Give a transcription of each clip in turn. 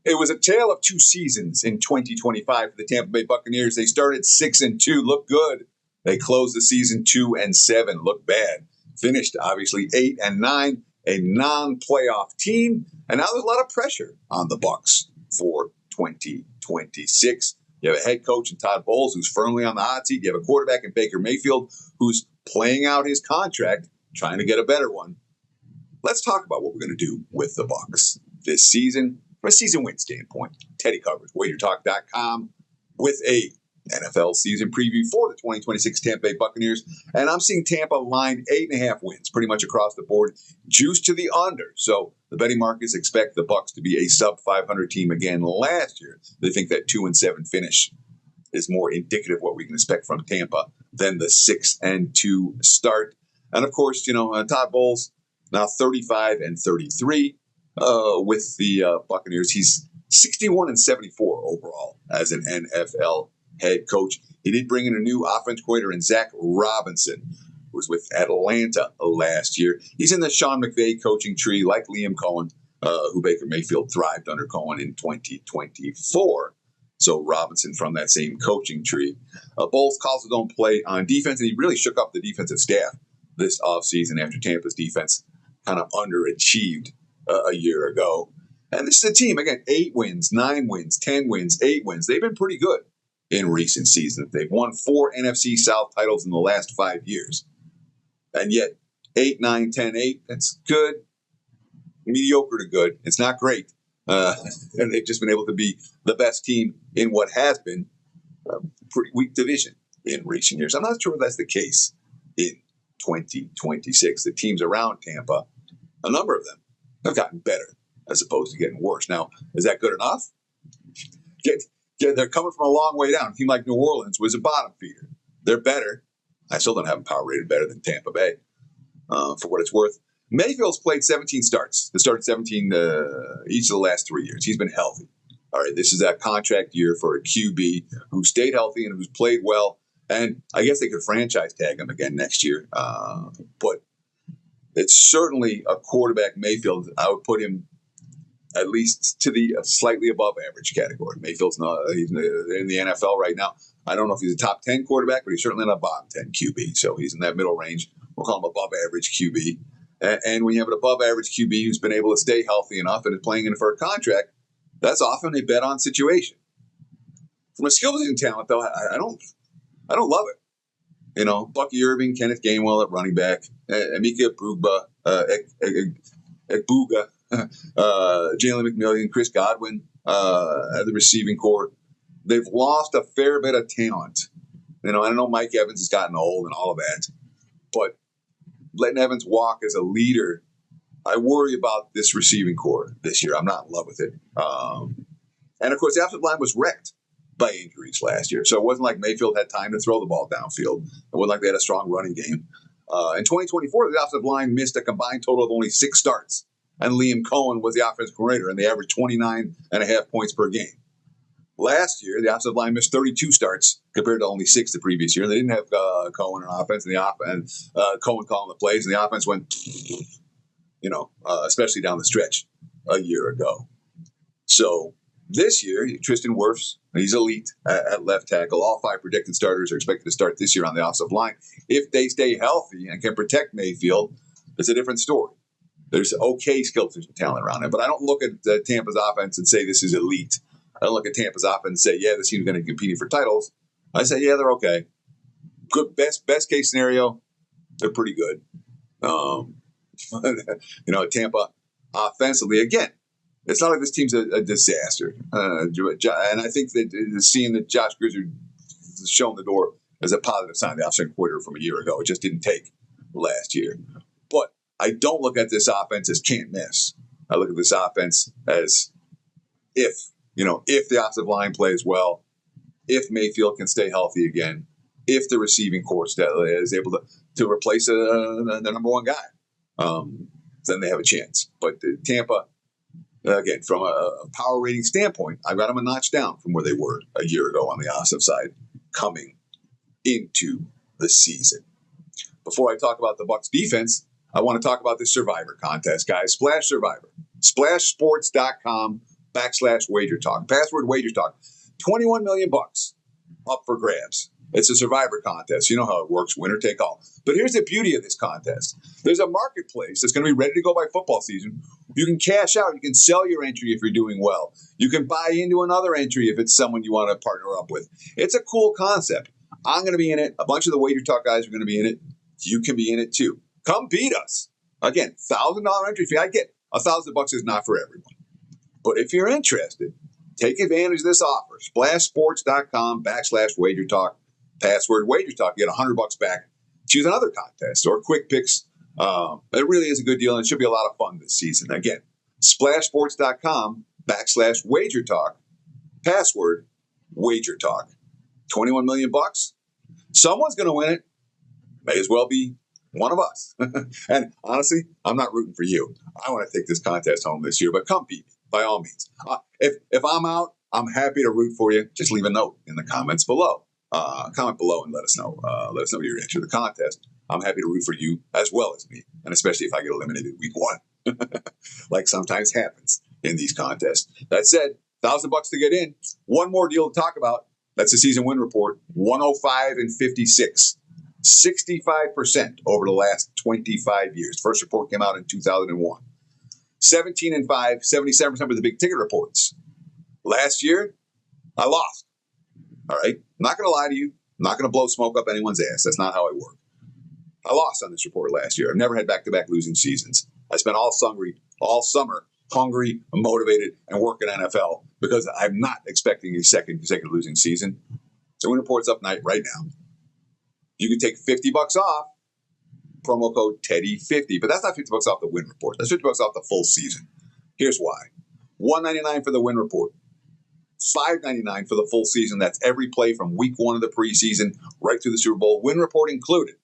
It was a tale of two seasons in 2025 for the Tampa Bay Buccaneers. They started 6-2, looked good. They closed the season 2-7, looked bad. Finished obviously 8-9, a non-playoff team, and now there's a lot of pressure on the Bucs for 2026. You have a head coach in Todd Bowles who's firmly on the hot seat. You have a quarterback in Baker Mayfield who's playing out his contract, trying to get a better one. Let's talk about what we're going to do with the Bucs this season. From a season win standpoint, Teddy covers WagerTalk.com with a NFL season preview for the 2026 Tampa Bay Buccaneers. And I'm seeing Tampa line 8.5 wins pretty much across the board, juiced to the under. So the betting markets expect the Bucs to be a sub-500 team again last year. They think that 2-7 finish is more indicative of what we can expect from Tampa than the 6-2 start. And of course, Todd Bowles, now 35-33. With the Buccaneers. He's 61-74 overall as an NFL head coach. He did bring in a new offense coordinator in Zach Robinson, who was with Atlanta last year. He's in the Sean McVay coaching tree, like Liam Cohen, who Baker Mayfield thrived under Cohen in 2024. So Robinson from that same coaching tree. Bowles calls his own play on defense, and he really shook up the defensive staff this offseason after Tampa's defense kind of underachieved a year ago. And this is a team, again, 8 wins, 9 wins, 10 wins, 8 wins. They've been pretty good in recent seasons. They've won 4 NFC South titles in the last 5 years. And yet, 8, 9, 10, 8, that's good. Mediocre to good. It's not great. And they've just been able to be the best team in what has been a pretty weak division in recent years. I'm not sure if that's the case in 2026. The teams around Tampa, a number of them, have gotten better as opposed to getting worse. Now, is that good enough? They're coming from a long way down. A team like New Orleans was a bottom feeder. They're better. I still don't have them power rated better than Tampa Bay, for what it's worth. Mayfield's played 17 starts. He started 17 each of the last 3 years. He's been healthy. All right, this is that contract year for a QB who stayed healthy and who's played well. And I guess they could franchise tag him again next year. But it's certainly a quarterback, Mayfield. I would put him at least to the slightly above average category. Mayfield's he's in the NFL right now. I don't know if he's a top 10 quarterback, but he's certainly not a bottom 10 QB. So he's in that middle range. We'll call him above average QB. And when you have an above average QB who's been able to stay healthy enough and is playing in for a contract, that's often a bet on situation. From a skill position talent, though, I don't love it. Bucky Irving, Kenneth Gainwell at running back, Emeka Egbuka, Jalen McMillian, Chris Godwin at the receiving corps. They've lost a fair bit of talent. I know Mike Evans has gotten old and all of that, but letting Evans walk as a leader, I worry about this receiving corps this year. I'm not in love with it. And of course, the offensive line was wrecked by injuries last year. So it wasn't like Mayfield had time to throw the ball downfield. It wasn't like they had a strong running game. In 2024, the offensive line missed a combined total of only 6 starts. And Liam Cohen was the offensive coordinator, and they averaged 29.5 points per game. Last year, the offensive line missed 32 starts compared to only 6 the previous year. They didn't have Cohen on offense, and Cohen calling the plays, and the offense went, especially down the stretch a year ago. So this year, Tristan Wirfs, he's elite at left tackle. All 5 predicted starters are expected to start this year on the offensive line. If they stay healthy and can protect Mayfield, it's a different story. There's okay skill position talent around him, but I don't look at Tampa's offense and say this is elite. I don't look at Tampa's offense and say, yeah, this team's going to be competing for titles. I say, yeah, they're okay. Good, best case scenario, they're pretty good. Tampa offensively, again, it's not like this team's a disaster. And I think that seeing that Josh Grizzard is shown the door as a positive sign, the offensive coordinator from a year ago, it just didn't take last year. But I don't look at this offense as can't miss. I look at this offense as if the offensive line plays well, if Mayfield can stay healthy again, if the receiving corps is able to replace the number one guy, then they have a chance. But Tampa, again, from a power rating standpoint, I've got them a notch down from where they were a year ago on the offensive side coming into the season. Before I talk about the Bucs defense, I want to talk about this Survivor contest, guys. Splash Survivor. SplashSports.com /wager talk. Password wager talk. 21 million bucks up for grabs. It's a survivor contest. You know how it works, winner take all. But here's the beauty of this contest. There's a marketplace that's going to be ready to go by football season. You can cash out. You can sell your entry if you're doing well. You can buy into another entry if it's someone you want to partner up with. It's a cool concept. I'm going to be in it. A bunch of the Wager Talk guys are going to be in it. You can be in it too. Come beat us. Again, $1,000 entry fee. I get $1,000 is not for everyone. But if you're interested, take advantage of this offer. Splashsports.com /wager talk. Password wager talk. You get $100 back. Choose another contest or quick picks. It really is a good deal, and it should be a lot of fun this season. Again, splashsports.com /wager talk. Password wager talk. 21 million bucks. Someone's going to win it. May as well be one of us. And honestly, I'm not rooting for you. I want to take this contest home this year, but come beat me by all means. If I'm out, I'm happy to root for you. Just leave a note in the comments below. Comment below and let us know. Let us know you're into the contest. I'm happy to root for you as well as me, and especially if I get eliminated week 1, like sometimes happens in these contests. That said, $1,000 to get in. One more deal to talk about. That's the season win report. 105-56, 65% over the last 25 years. First report came out in 2001. 17-5, 77% of the big ticket reports. Last year, I lost. All right. I'm not going to lie to you. I'm not going to blow smoke up anyone's ass. That's not how I work. I lost on this report last year. I've never had back-to-back losing seasons. I spent all summer hungry, motivated, and working NFL because I'm not expecting a second consecutive losing season. So win report's up right now. You can take $50 off. Promo code Teddy50. But that's not $50 off the win report. That's $50 off the full season. Here's why. $199 for the win report. $5.99 for the full season. That's every play from week 1 of the preseason right through the Super Bowl. Win report included.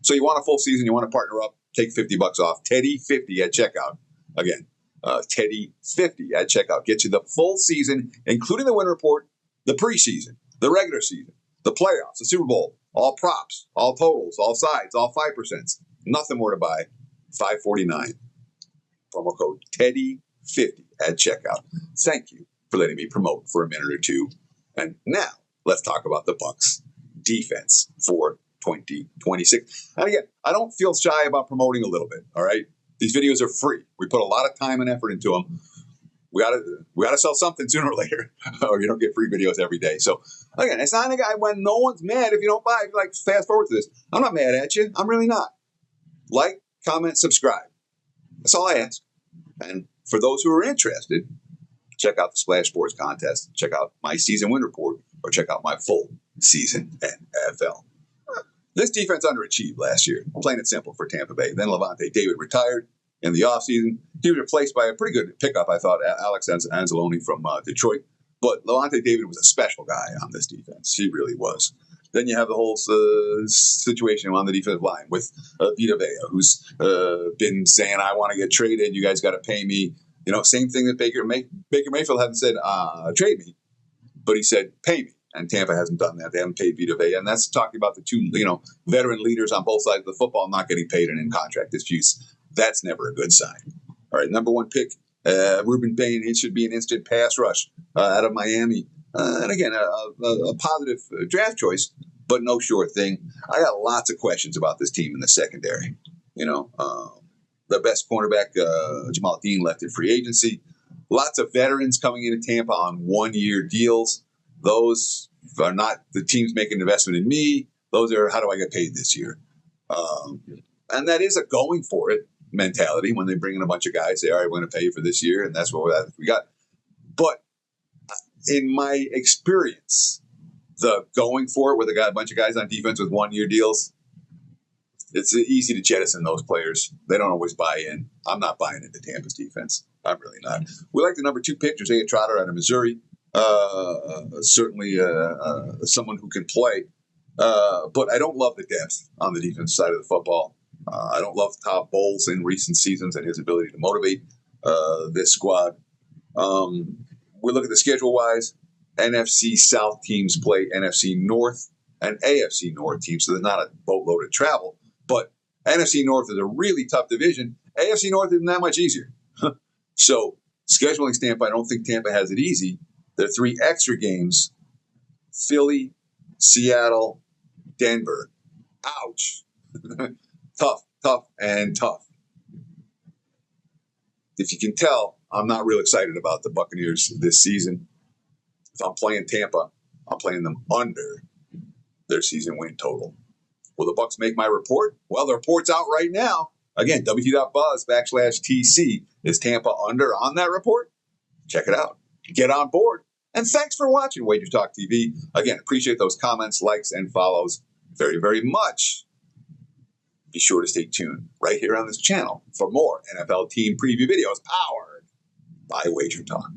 So you want a full season, you want to partner up, take $50 off. Teddy50 at checkout. Again, Teddy50 at checkout. Get you the full season, including the win report, the preseason, the regular season, the playoffs, the Super Bowl, all props, all totals, all sides, all 5%. Nothing more to buy. $5.49. Promo code Teddy50 at checkout. Thank you for letting me promote for a minute or two. And now let's talk about the Bucs defense for 2026. And again, I don't feel shy about promoting a little bit. All right. These videos are free. We put a lot of time and effort into them. We gotta sell something sooner or later, or you don't get free videos every day. So again, it's not a guy when no one's mad if you don't buy. If you like fast forward to this, I'm not mad at you. I'm really not. Like, comment, subscribe. That's all I ask. And for those who are interested, check out the Splash Sports contest. Check out my season win report, or check out my full season NFL. This defense underachieved last year, plain and simple, for Tampa Bay. Then Levante David retired in the offseason. He was replaced by a pretty good pickup, I thought, Alex Anzalone from Detroit. But Levante David was a special guy on this defense. He really was. Then you have the whole situation on the defensive line with Vita Vea, who's been saying, I want to get traded. You guys got to pay me. You know, same thing that Baker Mayfield hadn't said, trade me, but he said, pay me. And Tampa hasn't done that. They haven't paid Vita Vea. And that's talking about the two, veteran leaders on both sides of the football not getting paid and in contract disputes. That's never a good sign. All right, number 1 pick, Ruben Bain. It should be an instant pass rush out of Miami. And again, a positive draft choice, but no sure thing. I got lots of questions about this team in the secondary. The best cornerback, Jamal Dean, left in free agency. Lots of veterans coming into Tampa on 1-year deals. Those are not the teams making an investment in me. Those are, how do I get paid this year? And that is a going for it mentality when they bring in a bunch of guys, say, all right, we're going to pay you for this year, and that's what we got. But in my experience, the going for it with a bunch of guys on defense with 1-year deals, it's easy to jettison those players. They don't always buy in. I'm not buying into Tampa's defense. I'm really not. We like the number 2 pick, Josiah Trotter out of Missouri. Certainly someone who can play. But I don't love the depth on the defense side of the football. I don't love Todd Bowles in recent seasons and his ability to motivate this squad. We look at the schedule-wise. NFC South teams play NFC North and AFC North teams, so there's not a boatload of travel. But NFC North is a really tough division. AFC North isn't that much easier. So Scheduling standpoint, I don't think Tampa has it easy. There are 3 extra games: Philly, Seattle, Denver. Ouch. Tough, and tough. If you can tell, I'm not real excited about the Buccaneers this season. If I'm playing Tampa, I'm playing them under their season win total. Will the Bucs make my report? Well, the report's out right now. Again, wt.buzz/TC. Is Tampa under on that report? Check it out. Get on board. And thanks for watching Wager Talk TV. Again, appreciate those comments, likes, and follows very, very much. Be sure to stay tuned right here on this channel for more NFL team preview videos powered by Wager Talk.